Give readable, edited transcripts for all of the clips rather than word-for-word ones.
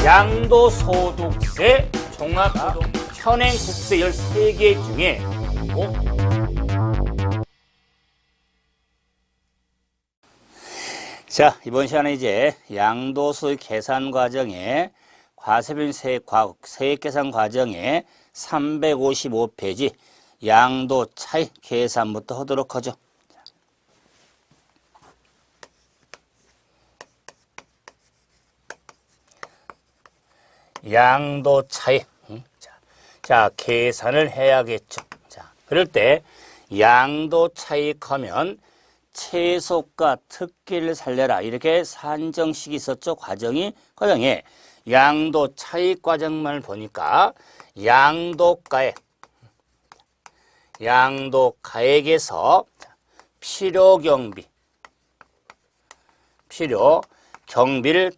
양도소득세, 종합소득, 현행국세 13개 중에 자, 이번 시간에 이제 양도소득 계산 과정에 과세별 세액 계산 과정에 355페이지 양도 차익 계산부터 하도록 하죠. 양도 차익. 자, 계산을 해야겠죠. 자, 그럴 때 양도 차익하면 채소가 특기를 살려라 이렇게 산정식이 있었죠. 과정에 양도 차익 과정만 보니까 양도가액에서 필요경비를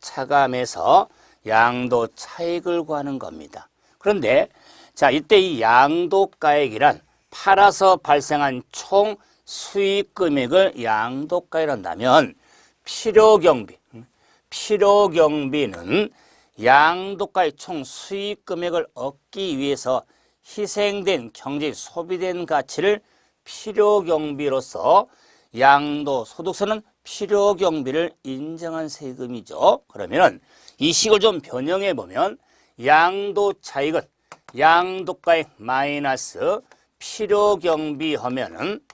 차감해서 양도 차익을 구하는 겁니다. 그런데 자, 이때 이 양도가액이란 팔아서 발생한 총 수익 금액을 양도가액이란다면 필요경비는 양도가액 총 수익 금액을 얻기 위해서 희생된 경제 소비된 가치를 필요경비로서 양도소득세는 필요경비를 인정한 세금이죠. 그러면 이 식을 좀 변형해 보면 양도차익은 양도가액 마이너스 필요경비 하면은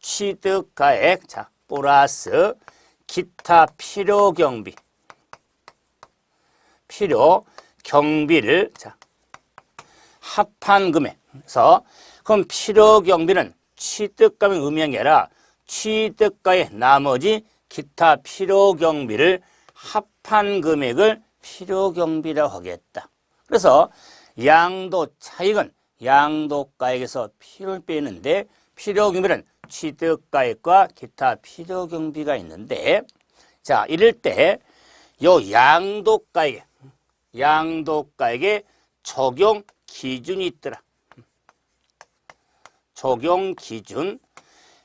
취득가액 자 플러스 기타 필요경비를 자 합한 금액에서 그럼 필요경비는 취득가액 의미한 게 아니라 취득가액 나머지 기타 필요경비를 합한 금액을 필요경비라고 하겠다. 그래서 양도차익은 양도가액에서 필요를 빼는데 필요경비는 취득가액과 기타 필요경비가 있는데 자 이럴 때 요 양도가액에 적용 기준이 있더라. 적용 기준.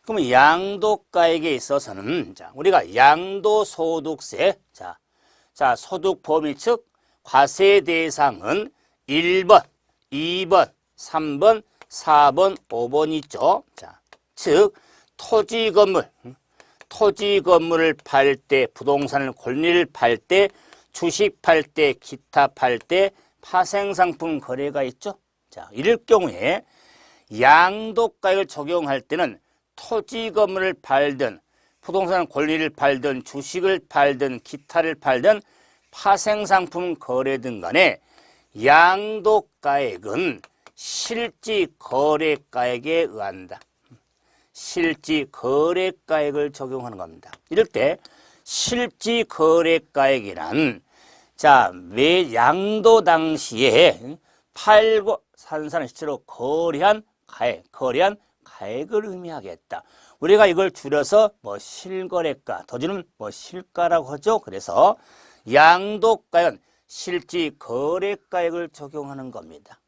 그러면 양도가액에 있어서는 자 우리가 양도소득세 자 소득 범위 즉 과세 대상은 1번, 2번, 3번, 4번, 5번 있죠. 자, 즉 토지 건물을 팔 때, 부동산을 권리를 팔 때, 주식 팔 때, 기타 팔 때, 파생상품 거래가 있죠. 자, 이럴 경우에 양도가액을 적용할 때는 토지 건물을 팔든, 부동산 권리를 팔든, 주식을 팔든, 기타를 팔든, 파생상품 거래든 간에 양도가액은 실지거래가액에 의한다. 실지거래가액을 적용하는 겁니다. 이럴 때 실지거래가액이란 자, 매 양도 당시에 팔고 산 사람 실제로 거래한 가액을 의미하겠다. 우리가 이걸 줄여서 뭐 실거래가, 더지는 뭐 실가라고 하죠. 그래서 양도가액은 실지거래가액을 적용하는 겁니다.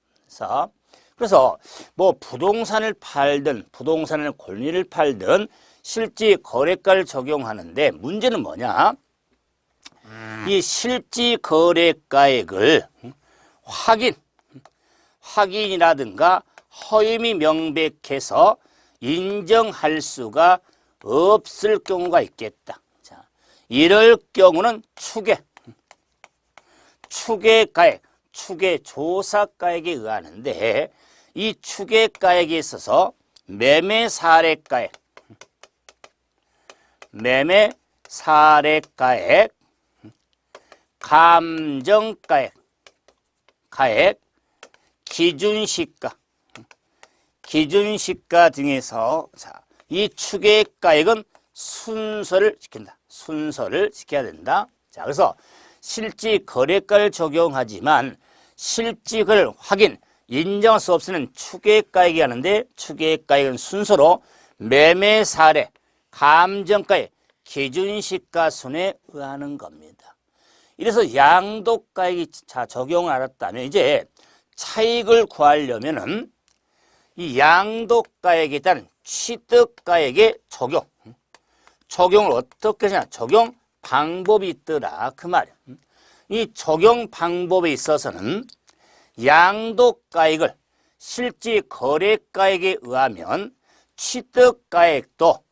그래서 뭐 부동산을 팔든 부동산을 권리를 팔든 실지거래가를 적용하는데 문제는 뭐냐? 이 실지거래가액을 확인이라든가 허임이 명백해서 인정할 수가 없을 경우가 있겠다. 자, 이럴 경우는 추계조사가액에 의하는데 이 추계가액에 있어서 매매사례가액, 감정가액, 기준시가 등에서 자, 이 추계가액은 순서를 지켜야 된다. 자, 그래서 실지거래가를 적용하지만 실직을 인정할 수 없으면 추계가액이 하는데 추계가액은 순서로 매매사례, 감정가액, 기준시가순에 의하는 겁니다. 이래서 양도가액이 적용을 알았다면 이제 차익을 구하려면은 이 양도가액에 따른 취득가액의 적용을 어떻게 하냐? 적용 방법이 있더라 그 말이야. 이 적용 방법에 있어서는 양도가액을 실질 거래가액에 의하면 취득가액도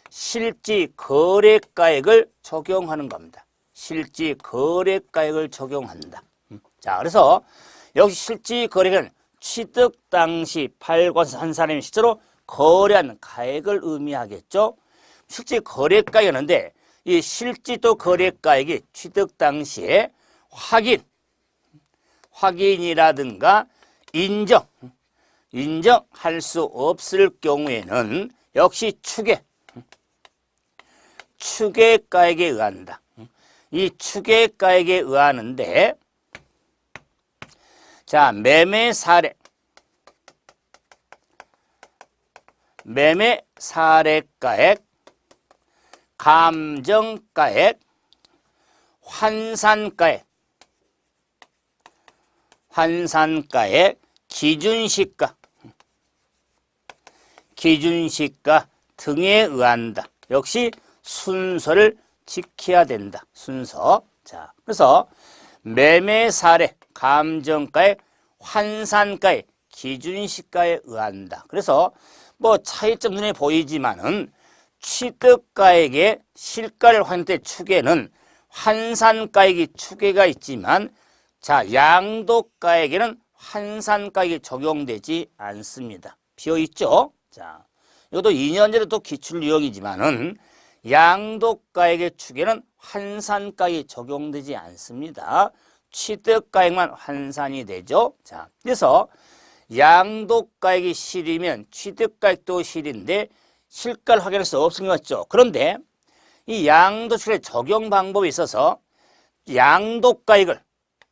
실질 거래가액을 적용하는 겁니다. 실질 거래가액을 적용한다. 자, 그래서 역시 실질 거래가액은 취득 당시 팔고서 한 사람이 실제로 거래한 가액을 의미하겠죠. 실질 거래가액이었는데 이 실질도 거래가액이 취득 당시에 확인이라든가 인정할 수 없을 경우에는 역시 추계가액에 의한다. 이 추계가액에 의하는데 자, 매매 사례가액, 감정가액, 환산가액, 기준시가 등에 의한다. 역시 순서를 지켜야 된다. 순서. 자, 그래서 매매 사례, 감정가액, 환산가액, 기준시가에 의한다. 그래서 뭐 차이점 눈에 보이지만은 취득가액의 실가를 확인할 때 추계는 환산가액이 추계가 있지만 자, 양도가액에는 환산가액이 적용되지 않습니다. 비어있죠? 자, 이것도 2년 전에 또 기출 유형이지만은 양도가액의 추계는 환산가액이 적용되지 않습니다. 취득가액만 환산이 되죠. 자, 그래서 양도가액이 실이면 취득가액도 실인데 실가를 확인할 수 없은 것 같죠. 그런데 이 양도추계 적용 방법에 있어서 양도가액을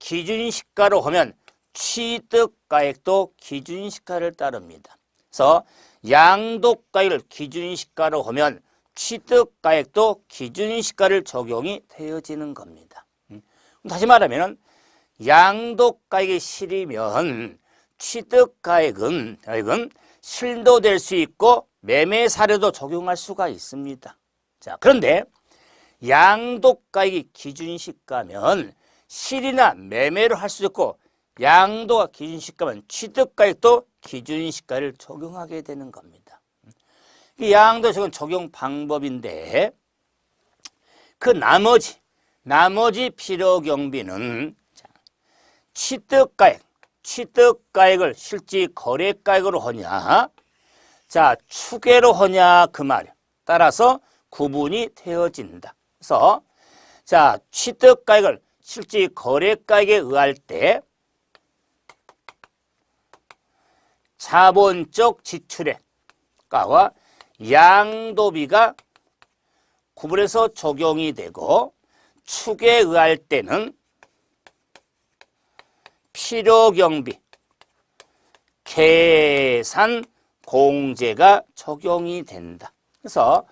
기준시가로 하면 취득가액도 기준시가를 따릅니다. 그래서 양도가액을 기준시가로 하면 취득가액도 기준시가를 적용이 되어지는 겁니다. 다시 말하면 양도가액이 실이면 취득가액은 실도 될 수 있고 매매 사례도 적용할 수가 있습니다. 자, 그런데 양도가액이 기준시가면 실이나 매매를 할 수 있고 양도가 기준시가면 취득가액도 기준시가를 적용하게 되는 겁니다. 이 양도 적용 방법인데 그 나머지 필요경비는 취득가액을 실질 거래가액으로 하냐, 자, 추계로 하냐 그 말이야. 따라서 구분이 되어진다. 그래서 자, 취득가액을 실질 거래가액에 의할 때 자본적 지출의 가와 양도비가 구분해서 적용이 되고 추계에 의할 때는 필요경비, 계산 공제가 적용이 된다. 그래서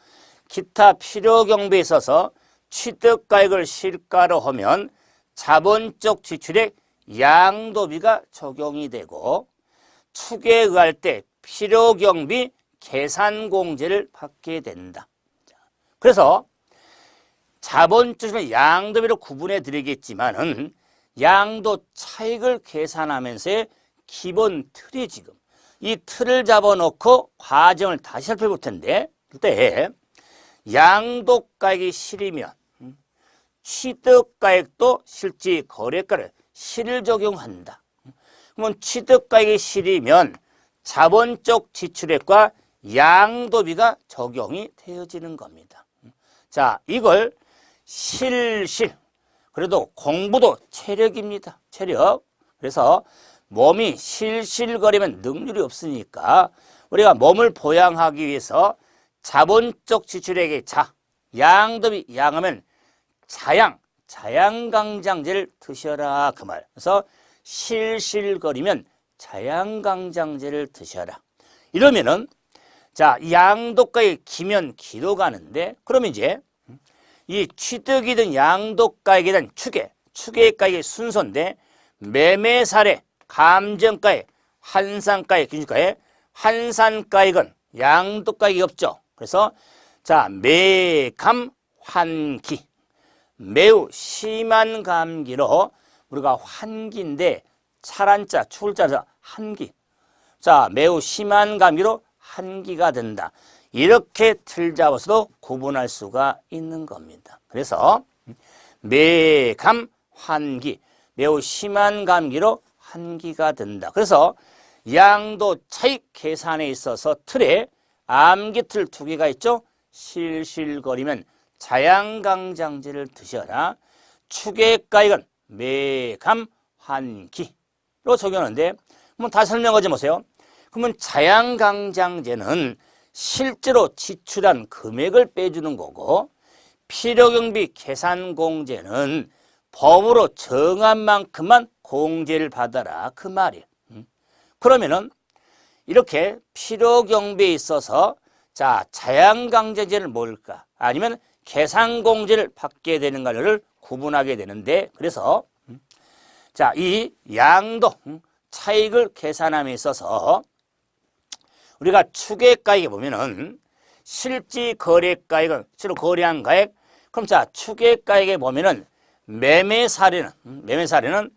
기타 필요경비에 있어서 취득가액을 실가로 하면 자본적 지출액 양도비가 적용이 되고 추계에 의할 때 필요경비 계산 공제를 받게 된다. 그래서 자본적 지출액 양도비로 구분해 드리겠지만은 양도 차익을 계산하면서의 기본 틀이 지금 이 틀을 잡아놓고 과정을 다시 살펴볼 텐데 그때 양도가액이 실이면 취득가액도 실질 거래가를 실 적용한다. 그러면 취득가액이 실이면 자본적 지출액과 양도비가 적용이 되어지는 겁니다. 자, 이걸 그래도 공부도 체력입니다. 체력. 그래서 몸이 실실거리면 능률이 없으니까 우리가 몸을 보양하기 위해서 자본적 지출액의 양도비 양하면 자양강장제를 드셔라 그 말. 그래서 실실거리면 자양강장제를 드셔라. 이러면은 자, 양도가액 기면 기도 가는데 그러면 이제 이 취득이든 양도가액이든 추계가액의 순서인데 매매 사례, 감정가액, 환산가액, 기준가액, 환산가액은 양도가액이 없죠. 그래서 자, 매감 환기. 매우 심한 감기로 우리가 환기인데 찰한자, 추울자에서 한기. 자, 매우 심한 감기로 한기가 된다. 이렇게 틀 잡아서도 구분할 수가 있는 겁니다. 그래서 매감, 환기. 매우 심한 감기로 환기가 된다. 그래서 양도 차익 계산에 있어서 틀에 암기틀 두 개가 있죠. 실실거리면 자양강장제를 드셔라. 추계가액은 매감, 환기로 적용하는데 한번 다시 설명하지 보세요. 그러면 자양강장제는 실제로 지출한 금액을 빼주는 거고 필요경비 계산공제는 법으로 정한 만큼만 공제를 받아라 그 말이에요. 그러면은 이렇게 필요경비에 있어서 자 자양강장제는 뭘까? 아니면 계산공제를 받게 되는가를 구분하게 되는데 그래서 자 이 양도 차익을 계산함에 있어서 우리가 추계가액에 보면은 실지거래가액은 실로 거래한 가액. 그럼 자 추계가액에 보면은 매매 사례는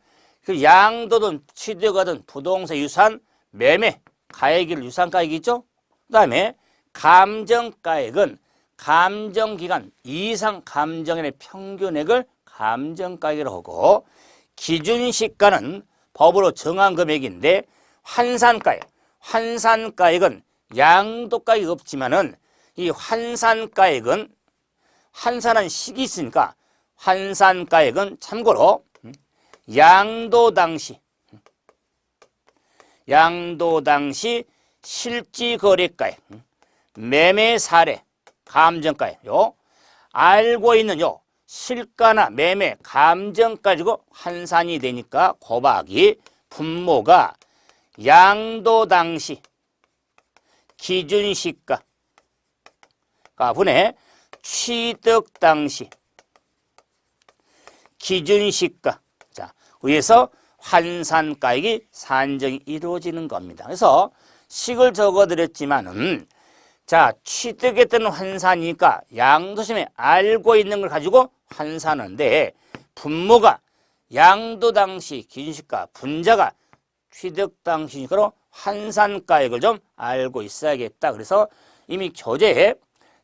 그 양도든 취득하든 부동산 유산 매매 가액일 유산가액이죠. 그다음에 감정가액은 감정기간 이상 감정인의 평균액을 감정가액이라고 하고 기준시가는 법으로 정한 금액인데 환산가액은 양도가액이 없지만은 이 환산가액은 환산한 식이 있으니까 환산가액은 참고로 양도 당시 실지거래가액, 매매 사례, 감정가액 요 알고 있는 요 실가나 매매, 감정 가지고 환산이 되니까 곱하기 분모가 양도 당시 기준시가 분의 취득 당시 기준시가 자 위에서 환산가액이 산정이 이루어지는 겁니다. 그래서 식을 적어드렸지만은 자 취득했던 환산이니까 양도심에 알고 있는 걸 가지고 환산하는데 분모가 양도 당시 기준시가 분자가 취득 당시 기준시가로 환산가액을 좀 알고 있어야겠다. 그래서 이미 교재에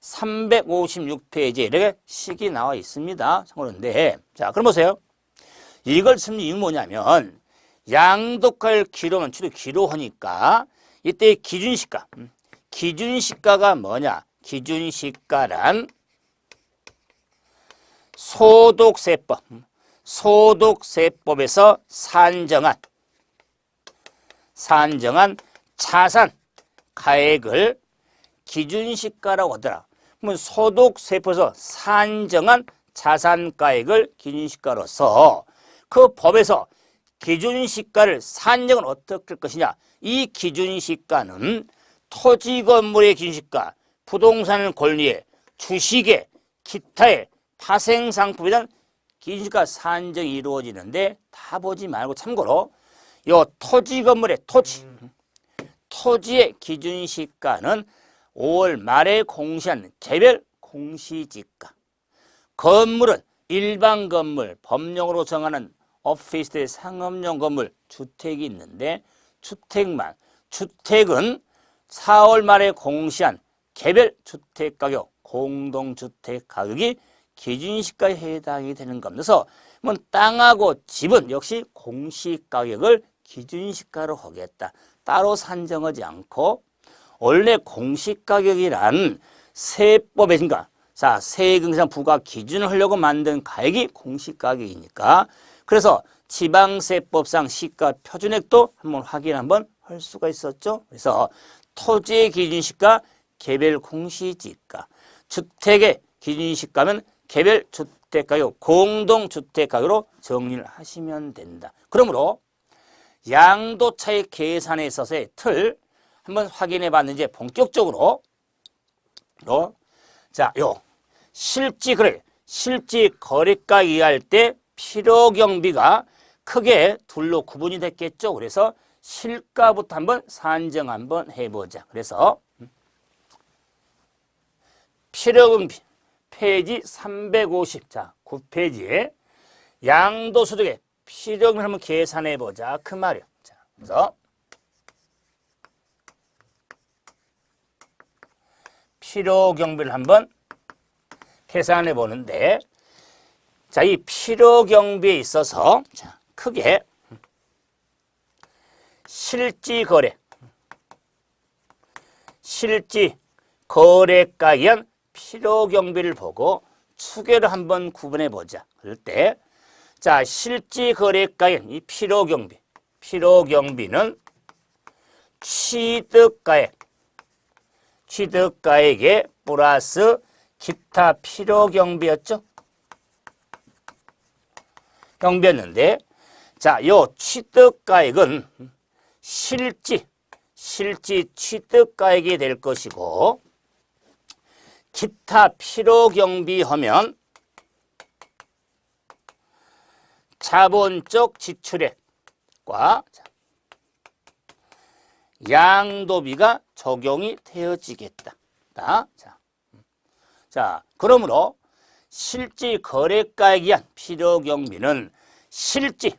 356페이지에 이렇게 식이 나와 있습니다. 그런데 자 그럼 보세요. 이걸 쓰는 이유는 뭐냐면 양도가액 기록은 주로 기록하니까 이때 기준시가가 뭐냐? 기준시가란 소득세법에서 산정한 자산 가액을 기준시가라고 하더라. 그러면 소득세법에서 산정한 자산가액을 기준시가로서 그 법에서 기준시가를 산정은 어떻게 할 것이냐. 이 기준시가는 토지 건물의 기준시가, 부동산 권리의, 주식의, 기타의, 파생상품에 대한 기준시가 산정이 이루어지는데 다 보지 말고 참고로 요 토지 건물의 토지의 기준시가는 5월 말에 공시한 개별 공시지가. 건물은 일반 건물, 법령으로 정하는 오피스텔 상업용 건물, 주택이 있는데 주택은 4월 말에 공시한 개별 주택가격, 공동주택가격이 기준시가에 해당이 되는 겁니다. 그래서 땅하고 집은 역시 공시가격을 기준시가로 하겠다. 따로 산정하지 않고 원래 공시가격이란 세법에 자, 세금상 부과 기준을 하려고 만든 가액이 공시가격이니까 그래서 지방세법상 시가 표준액도 한번 할 수가 있었죠. 그래서 토지의 기준시가 개별 공시지가, 주택의 기준시가면 개별 주택가격, 공동주택가격으로 정리를 하시면 된다. 그러므로 양도차익 계산에 있어서의 틀 한번 확인해 봤는지 본격적으로 자, 실지거래가 이해할 때 필요경비가 크게 둘로 구분이 됐겠죠. 그래서 실가부터 한번 산정 한번 해보자. 그래서 페이지 350. 자, 9페이지에 양도소득의 필요경비를 한번 계산해 보자. 그 말이야. 자, 그래서 필요경비를 한번 계산해 보는데, 자, 이 필요경비에 있어서 자, 크게 실지거래, 실지거래가에 의한 필요경비를 보고 추계를 한번 구분해 보자. 그럴 때, 자, 실지거래가에 의한 이 필요경비는 취득가액에 플러스 기타 필요경비였죠. 경비였는데, 자, 요 취득가액은 실지 취득가액이 될 것이고, 기타 필요경비 하면 자본적 지출액과 양도비가 적용이 되어지겠다. 자, 그러므로 실지 거래가액에 의한 필요경비는 실지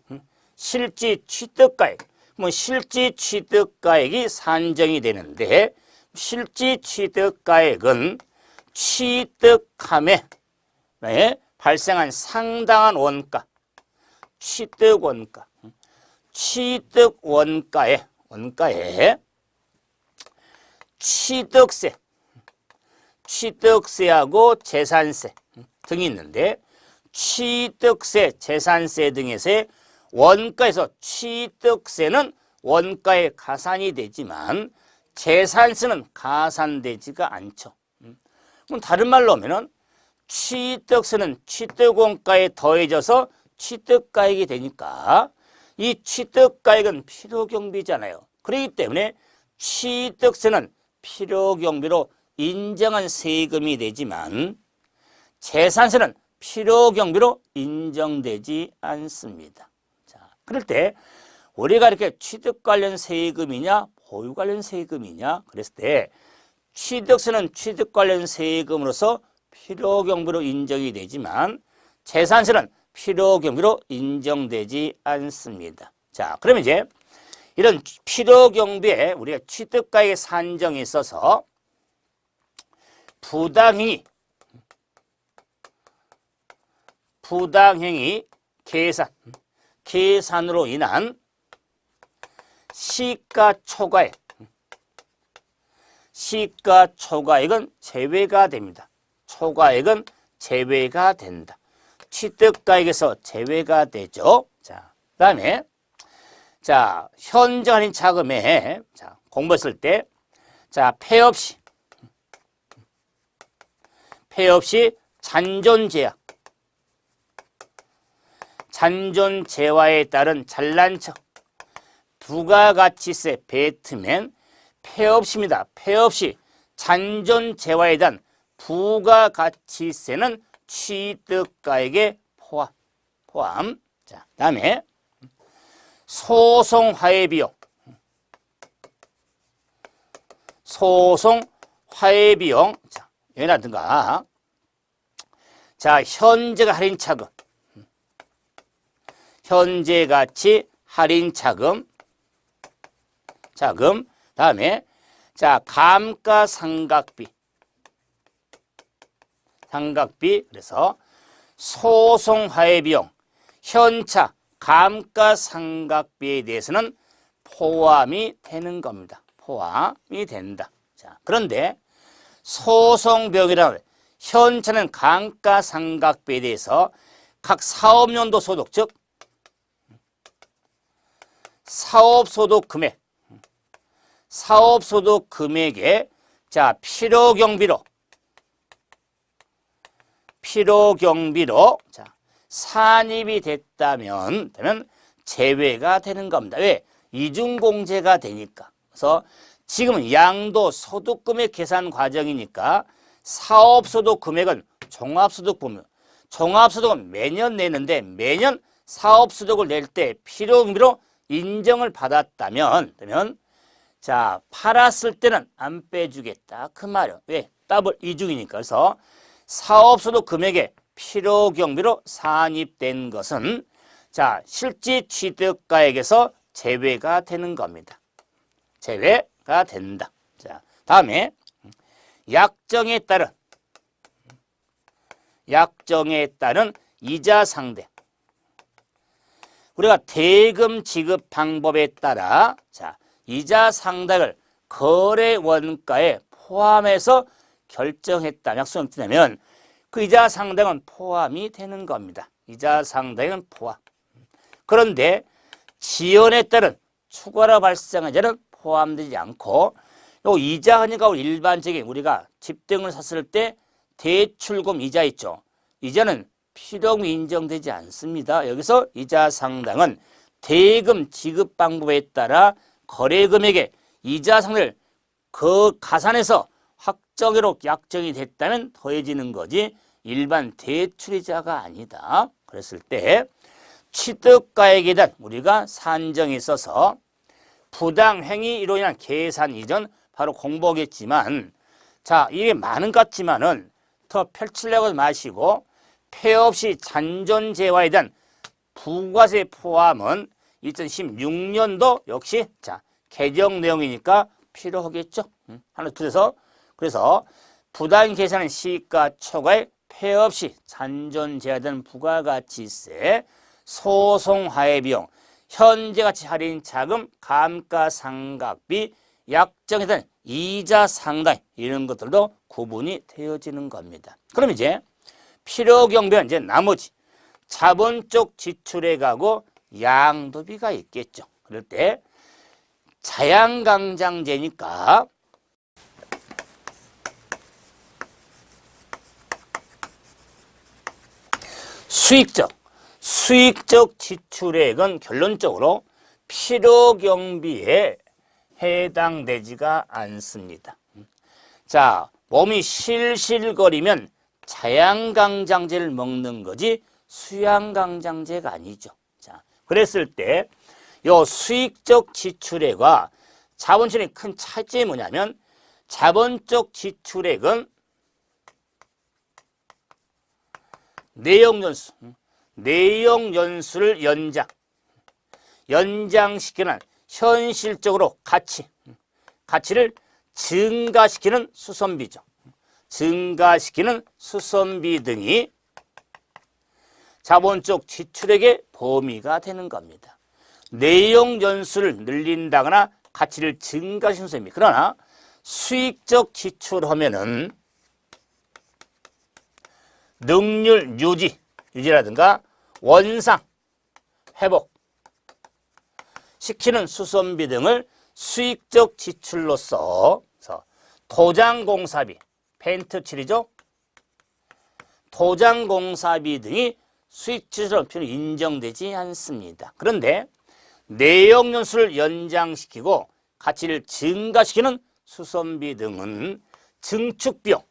취득가액, 실지 취득가액이 산정이 되는데, 실지 취득가액은 취득함에 발생한 상당한 원가, 취득원가에 취득세하고 재산세 등이 있는데, 취득세, 재산세 등에서의 원가에서 취득세는 원가에 가산이 되지만 재산세는 가산되지가 않죠. 그럼 다른 말로 하면은 취득세는 취득원가에 더해져서 취득가액이 되니까 이 취득가액은 필요경비잖아요. 그렇기 때문에 취득세는 필요경비로 인정한 세금이 되지만 재산세는 필요경비로 인정되지 않습니다. 자, 그럴 때 우리가 이렇게 취득 관련 세금이냐 보유 관련 세금이냐 그랬을 때 취득세는 취득 관련 세금으로서 필요경비로 인정이 되지만 재산세는 필요경비로 인정되지 않습니다. 자, 그러면 이제 이런 필요경비에 우리가 취득가액의 산정에 있어서 부당행위 계산으로 인한 시가초과액은 제외가 됩니다. 초과액은 제외가 된다. 취득가액에서 제외가 되죠. 자, 그다음에 자, 현재 할인 차금에 자, 공부했을 때 자, 폐 없이 잔존제화에 따른 잘난 척 부가가치세 배트면 폐 없이입니다. 폐 없이 잔존제화에 대한 부가가치세는 취득가액에 포함. 자, 그다음에 소송화해 비용. 자, 여기라든가 자, 현재 할인 차금. 현재 가치 할인 차금. 다음에 자, 감가상각비. 그래서 소송화해 비용, 현차, 감가상각비에 대해서는 포함이 되는 겁니다. 포함이 된다. 자, 그런데 소송비용이라는 현차는 감가상각비에 대해서 각 사업연도 소득, 즉 사업소득 금액에 자, 필요경비로 자, 산입이 됐다면 제외가 되는 겁니다. 왜? 이중공제가 되니까. 그래서 지금은 양도소득금액 계산 과정이니까 사업소득 금액은 종합소득 보면 종합소득은 매년 내는데 매년 사업소득을 낼 때 필요경비로 인정을 받았다면 자, 팔았을 때는 안 빼주겠다. 그 말이요. 왜? 더블 이중이니까. 그래서 사업소득 금액의 필요 경비로 산입된 것은 자, 실질 취득가액에서 제외가 되는 겁니다. 제외가 된다. 자, 다음에 약정에 따른 이자 상대. 우리가 대금 지급 방법에 따라 자, 이자 상당을 거래 원가에 포함해서 결정했다. 약속을 했다면 그 이자 상당은 포함이 되는 겁니다. 이자 상당은 포함. 그런데 지연에 따른 추가로 발생한 이자는 포함되지 않고 요 이자 하니까 일반적인 우리가 집 등을 샀을 때 대출금 이자 있죠. 이자는 필요금 인정되지 않습니다. 여기서 이자 상당은 대금 지급 방법에 따라 거래 금액의 이자 상당을 그 가산해서 확정으로 약정이 됐다면 더해지는 거지 일반 대출이자가 아니다. 그랬을 때 취득가액에 대한 우리가 산정이 있어서 부당행위로 인한 계산 이전 바로 공부하겠지만 자, 이게 많은 것 같지만은 더 펼치려고 마시고 폐업 시 잔존재화에 대한 부가세 포함은 2016년도 역시 자, 개정 내용이니까 필요하겠죠. 하나 둘에서 그래서 부당 계산은 시가 초과에 폐업 시 잔존재화에 대한 부가가치세, 소송하해 비용, 현재가치 할인 자금, 감가상각비, 약정에 대한 이자 상당 이런 것들도 구분이 되어지는 겁니다. 그럼 이제 필요경비는 이제 나머지 자본 쪽 지출에 가고 양도비가 있겠죠. 그럴 때 자양강장제니까 수익적 지출액은 결론적으로 필요경비에 해당되지가 않습니다. 자, 몸이 실실거리면 자양강장제를 먹는 거지 수양강장제가 아니죠. 자, 그랬을 때 요 수익적 지출액과 자본적인 큰 차이점이 뭐냐면 자본적 지출액은 내용연수를 연장시키는 현실적으로 가치를 증가시키는 수선비죠. 증가시키는 수선비 등이 자본적 지출액의 범위가 되는 겁니다. 내용 연수를 늘린다거나 가치를 증가시키는 수입니다. 그러나 수익적 지출하면은 능률 유지라든가 원상 회복 시키는 수선비 등을 수익적 지출로서 도장공사비, 펜트칠이죠. 도장공사비 등이 수익 지출로 인정되지 않습니다. 그런데 내용 연수를 연장시키고 가치를 증가시키는 수선비 등은 증축비용이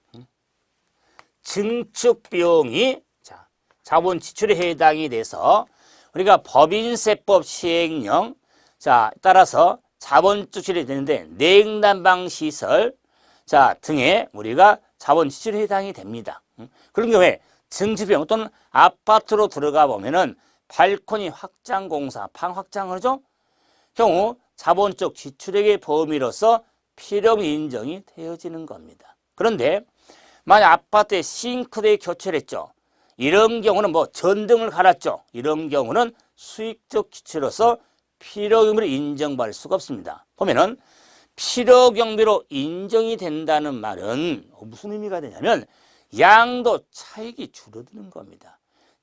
자본 지출에 해당이 돼서 우리가 법인세법 시행령 따라서 자본 지출이 되는데 냉난방 시설 등에 우리가 자본 지출에 해당이 됩니다. 그런 경우에 증축비용 또는 아파트로 들어가 보면은 발코니 확장 공사, 방 확장을 하죠. 경우 자본적 지출액의 범위로서 필요금 인정이 되어지는 겁니다. 그런데 만약 아파트에 싱크대에 교체를 했죠. 이런 경우는 전등을 갈았죠. 이런 경우는 수익적 지출로서 필요경비로 인정받을 수가 없습니다. 보면은 필요경비로 인정이 된다는 말은 무슨 의미가 되냐면 양도 차익이 줄어드는 겁니다.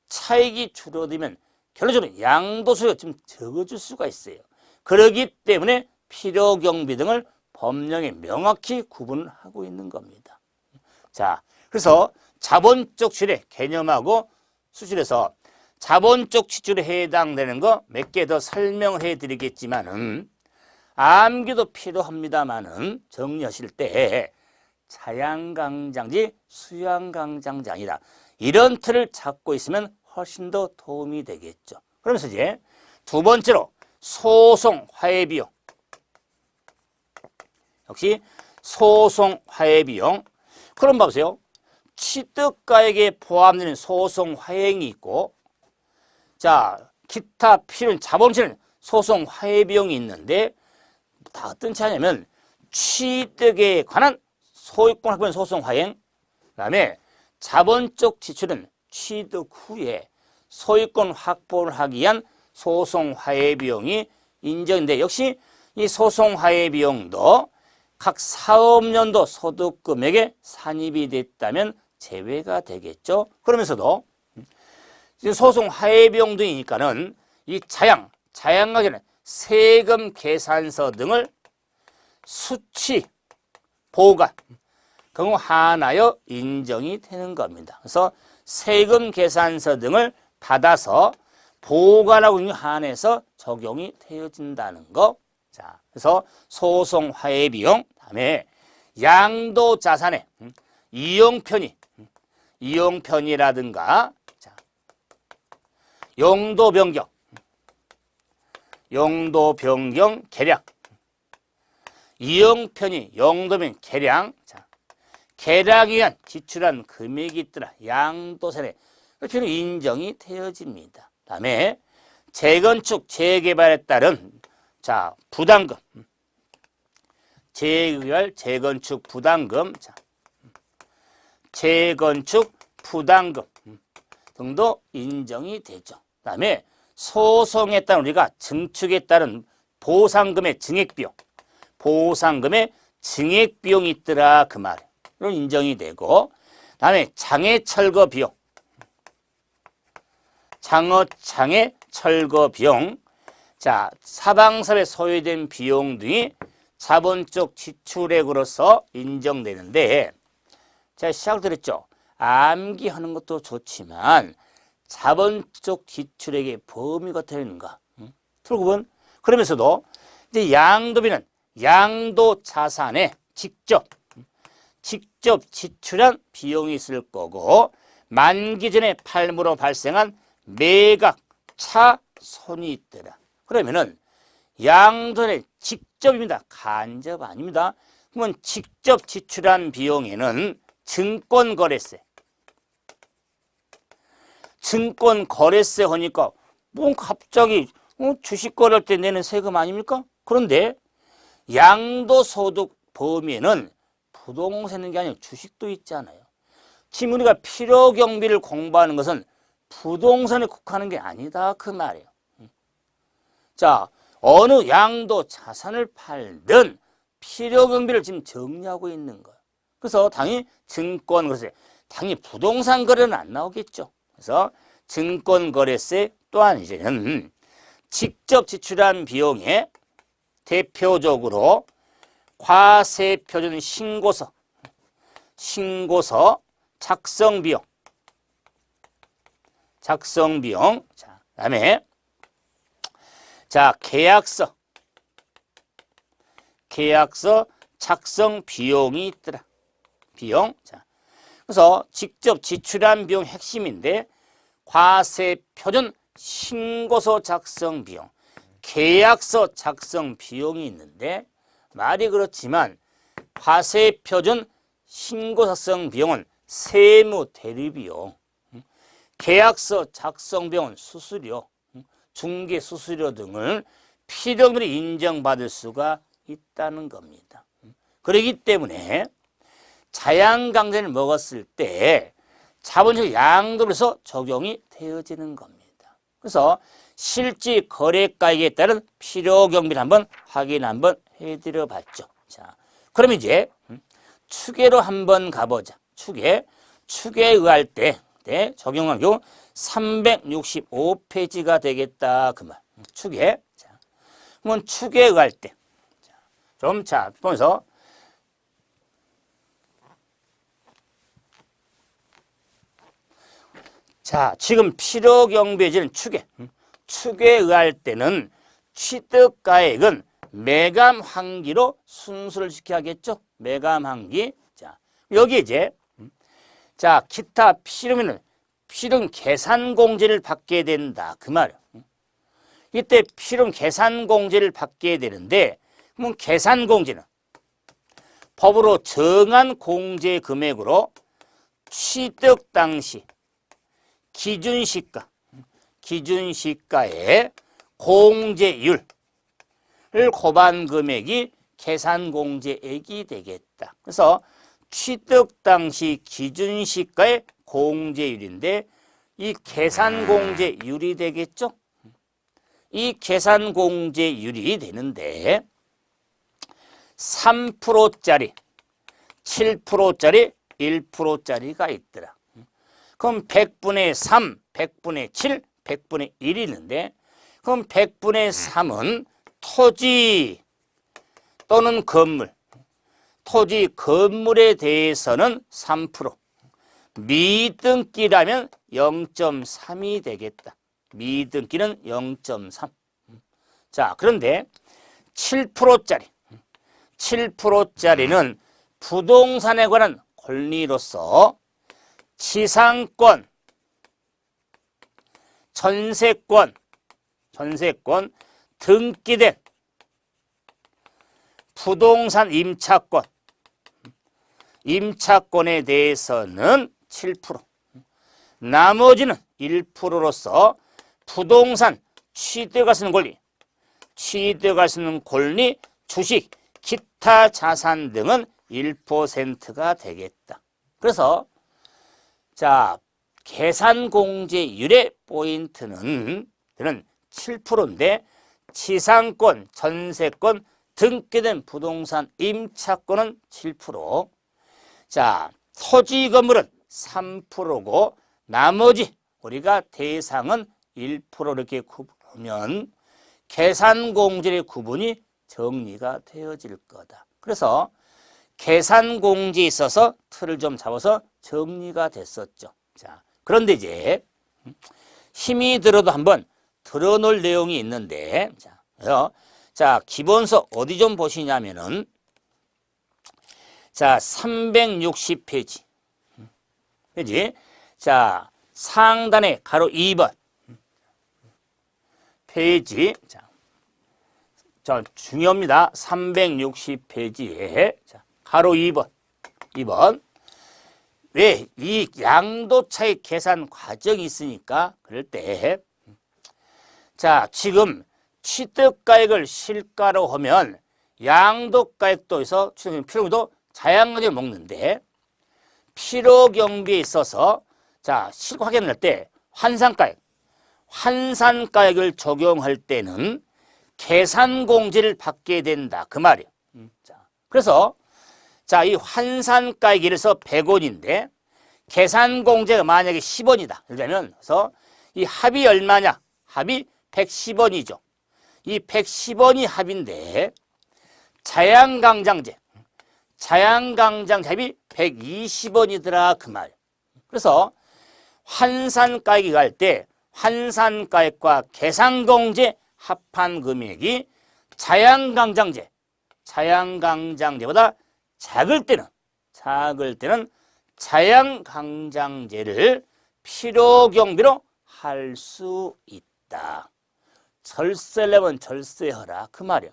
차익이 줄어들면 결론적으로 양도소득이 좀 적어질 수가 있어요. 그렇기 때문에 필요경비 등을 법령에 명확히 구분을 하고 있는 겁니다. 자, 그래서 자본적 지출의 개념하고 수출에서 자본적 지출에 해당되는 거 몇 개 더 설명을 해드리겠지만은 암기도 필요합니다만은 정리하실 때 자양강장지, 수양강장지 아니라 이런 틀을 잡고 있으면 훨씬 더 도움이 되겠죠. 그러면서 이제 두 번째로 소송 화해 비용. 역시 소송 화해 비용. 그럼 봐보세요. 취득가액에 포함되는 소송 화행이 있고, 자, 기타 필요한 자본치는 소송 화해 비용이 있는데, 다 어떤 차이냐면, 취득에 관한 소유권 확보는 소송 화행, 그 다음에 자본적 지출은 취득 후에 소유권 확보를 하기 위한 소송 화해 비용이 인정인데, 역시 이 소송 화해 비용도 각 사업연도 소득 금액에 산입이 됐다면 제외가 되겠죠. 그러면서도 소송 화해 비용 등이니까는 이 자양가계는 세금 계산서 등을 수취, 보관, 경우 하나여 인정이 되는 겁니다. 그래서 세금 계산서 등을 받아서 보관하고 있는 한해서 적용이 되어진다는 거. 자, 그래서 소송 화해 비용, 다음에 양도 자산의 이용편이라든가, 자, 용도 변경 계량, 이용편의 용도면 계량, 자, 계량에 의한 지출한 금액이 있더라. 양도세에 필요 인정이 되어집니다. 다음에 재건축, 재개발에 따른 자 부담금, 재건축 부담금, 자, 재건축 부담금 등도 인정이 되죠. 다음에 소송에 따른 우리가 증축에 따른 보상금의 증액비용이 있더라 그 말이에요. 인정이 되고, 다음에 장애 철거 비용, 장애 철거 비용, 자, 사방사업에 소요된 비용 등이 자본적 지출액으로서 인정되는데, 제가 시작을 했죠. 암기하는 것도 좋지만 자본적 지출액의 범위가 되는가? 들고 보면 그러면서도 이제 양도비는 양도 자산에 직접 지출한 비용이 있을 거고, 만기 전에 팔므로 발생한 매각 차손이 있더라. 그러면은 양도는 직접입니다. 간접 아닙니다. 그러면 직접 지출한 비용에는 증권거래세 하니까 뭐 갑자기 주식 거래할 때 내는 세금 아닙니까? 그런데 양도소득 범위에는 부동산 있는 게 아니고 주식도 있잖아요. 지금 우리가 필요경비를 공부하는 것은 부동산에 국한하는 게 아니다 그 말이에요. 자, 어느 양도 자산을 팔든 필요경비를 지금 정리하고 있는 거예요. 그래서 당연히 증권거래세, 당연히 부동산 거래는 안 나오겠죠. 그래서 증권거래세 또한 이제는 직접 지출한 비용에 대표적으로 과세표준 신고서 작성 비용, 자, 그다음에 자, 계약서 작성 비용이 있더라. 자, 그래서 직접 지출한 비용 핵심인데, 과세표준 신고서 작성 비용, 계약서 작성 비용이 있는데, 말이 그렇지만 과세표준 신고서 작성 비용은 세무 대리비용, 계약서 작성 비용은 수수료, 중개 수수료 등을 필요금으로 인정받을 수가 있다는 겁니다. 그렇기 때문에 자양강제를 먹었을 때 자본적 양도로서 적용이 되어지는 겁니다. 그래서 실제 거래가액에 따른 필요경비를 한번 확인 한번 해드려 봤죠. 자, 그럼 이제 추계로 한번 가보자. 추계에 의할 때 적용한 경우 365페이지가 되겠다 그 말. 추계. 자, 그러면 추계에 의할 때 좀 자 보면서 자, 지금 필요경비에는 추계에 의할 때는 취득가액은 매감환기로 순서를 지켜야겠죠. 매감환기. 자, 여기 이제 자, 기타 필요면 계산공제를 받게 된다 그 말이에요. 이때 필요는 계산공제를 받게 되는데, 그러면 계산공제는 법으로 정한 공제 금액으로 취득 당시 기준시가의 공제율을 곱한 금액이 계산공제액이 되겠다. 그래서 취득 당시 기준시가의 공제율인데 이 계산공제율이 되겠죠? 이 계산공제율이 되는데 3%짜리, 7%짜리, 1%짜리가 있더라. 그럼 100분의 3, 100분의 7, 100분의 1이 있는데 그럼 100분의 3은 토지 또는 건물, 토지 건물에 대해서는 3%, 미등기라면 0.3이 되겠다. 미등기는 0.3. 자, 그런데 7%짜리는 부동산에 관한 권리로서 지상권, 전세권 등기된 부동산 임차권에 대해서는 7%, 나머지는 1%로서 부동산 취득할 수 있는 권리, 주식, 기타 자산 등은 1%가 되겠다. 그래서 자, 계산공제율의 포인트는 7%인데 지상권, 전세권, 등기된 부동산 임차권은 7%, 자, 토지 건물은 3%고 나머지 우리가 대상은 1% 이렇게 구분하면 계산공제의 구분이 정리가 되어질 거다. 그래서 계산공제에 있어서 틀을 좀 잡아서 정리가 됐었죠. 자, 그런데 이제 힘이 들어도 한번 들어놓을 내용이 있는데, 자, 기본서 어디 좀 보시냐면은, 자, 360페이지. 그지? 자, 상단에 가로 2번. 페이지. 자, 중요합니다. 360페이지에. 자, 가로 2번. 2번. 왜? 이 양도차익 계산 과정이 있으니까, 그럴 때. 자, 지금 취득가액을 실가로 하면 양도가액도 있어 필요금도 자양하게 먹는데 필요경비에 있어서 자, 실과 확인할 때 환산가액을 적용할 때는 계산공제를 받게 된다. 그 말이에요. 자, 그래서 자, 이 환산가액이 그래서 100원인데 계산공제가 만약에 10원이다. 예를 들면 그래서 이 합이 얼마냐? 합이 110원이죠. 이 110원이 합인데 자양강장제 합이 120원이더라. 그 말. 그래서 환산가액이 갈 때 환산가액과 계산공제 합한 금액이 자양강장제보다 작을 때는 자양강장제를 필요경비로 할 수 있다. 절세려면 절세하라. 그 말이에요.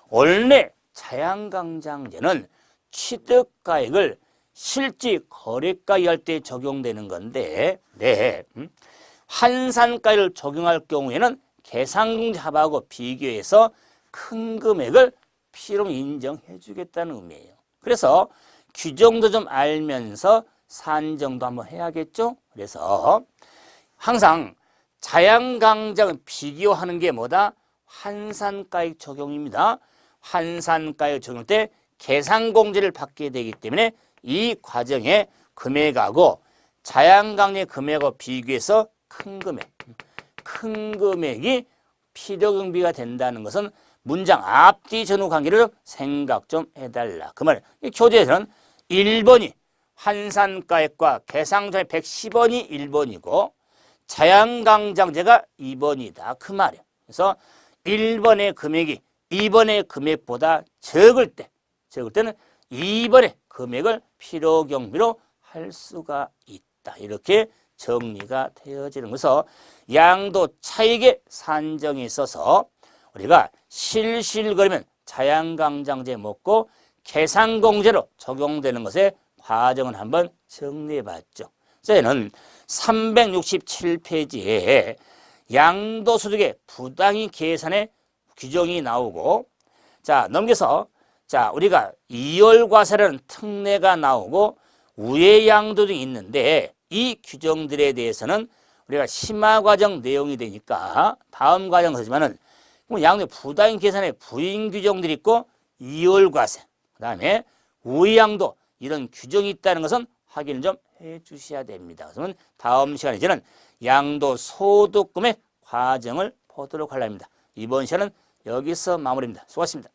원래 자양강장제는 취득가액을 실지 거래가액 할 때 적용되는 건데, 네. 환산가액을 적용할 경우에는 계산공제 합하고 비교해서 큰 금액을 필요로 인정해 주겠다는 의미예요. 그래서 규정도 좀 알면서 산정도 한번 해야겠죠. 그래서 항상 자양강장 비교하는 게 뭐다? 환산가액 적용입니다. 환산가액 적용 때 계산공제를 받게 되기 때문에 이 과정에 금액하고 자양강의 금액하고 비교해서 큰 금액이 필요경비가 된다는 것은 문장 앞뒤 전후 관계를 생각 좀 해달라. 그 말이에요. 이 교재에서는 1번이 환산가액과 계산공제 110원이 1번이고 자양강장제가 2번이다. 그 말이에요. 그래서 1번의 금액이 2번의 금액보다 적을 때는 2번의 금액을 필요경비로 할 수가 있다. 이렇게 정리가 되어지는 것에서 양도 차익의 산정에 있어서 우리가 실실거리면 자양강장제 먹고 계산공제로 적용되는 것의 과정을 한번 정리해 봤죠. 저희는 367페이지에 양도소득의 부당이 계산의 규정이 나오고, 자, 넘겨서, 자, 우리가 이월과세라는 특례가 나오고, 우회양도 등이 있는데, 이 규정들에 대해서는 우리가 심화과정 내용이 되니까, 다음 과정 쓰지만은, 양도 부당이 계산의 부인 규정들이 있고, 이월과세, 그 다음에 우회양도, 이런 규정이 있다는 것은 확인을 좀 해 주셔야 됩니다. 그러면 다음 시간에 저는 양도소득금의 과정을 보도록 하려 합니다. 이번 시간은 여기서 마무리입니다. 수고하셨습니다.